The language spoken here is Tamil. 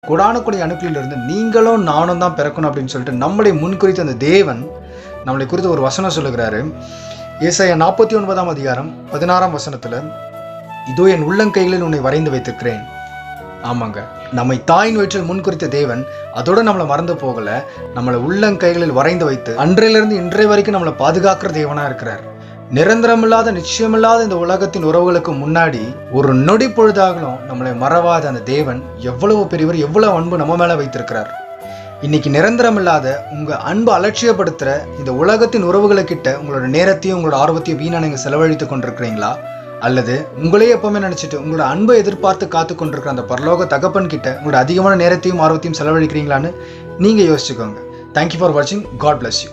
கொடானுக்குடி அணுக்களிலிருந்து நீங்களும் நானும் தான் பிறக்கணும் அப்படின்னு சொல்லிட்டு நம்மளை முன்குறித்த அந்த தேவன் நம்மளை குறித்து ஒரு வசனம் சொல்லுகிறாரு. ஏசாயா 49 அதிகாரம் 16 வசனத்தில், இதோ என் உள்ளங்கைகளில் உன்னை வரைந்து வைத்திருக்கிறேன். ஆமாங்க, நம்மை தாயின் வயிற்றில் முன்குறித்த தேவன் அதோட நம்மளை மறந்து போகல, நம்மளை உள்ளங்கைகளில் வரைந்து வைத்து அன்றையிலிருந்து இன்றைய வரைக்கும் நம்மளை பாதுகாக்கிற தேவனா இருக்கிறார். நிரந்தரமில்லாத நிச்சயமில்லாத இந்த உலகத்தின் உறவுகளுக்கு முன்னாடி ஒரு நொடி பொழுதாகலும் நம்மளை மறவாத அந்த தேவன் எவ்வளவு பெரியவர், எவ்வளவு அன்பு நம்ம மேல வைத்திருக்கிறார். இன்னைக்கு நிரந்தரமில்லாத உங்க அன்பு அலட்சியப்படுத்துற இந்த உலகத்தின் உறவுகளுக்கிட்ட உங்களோட நேரத்தையும் உங்களோட ஆர்வத்தையும் வீணா நீங்க செலவழித்து கொண்டிருக்கிறீங்களா? அல்லது உங்களே எப்பவுமே நினைச்சிட்டு உங்களோட அன்பை எதிர்பார்த்து காத்து கொண்டிருக்கிற அந்த பரலோக தகப்பன் கிட்ட உங்களோட அதிகமான நேரத்தையும் ஆர்வத்தையும் செலவழிக்கிறீங்களான்னு நீங்க யோசிச்சுக்கோங்க. தேங்க்யூ ஃபார் வாட்சிங். God bless you.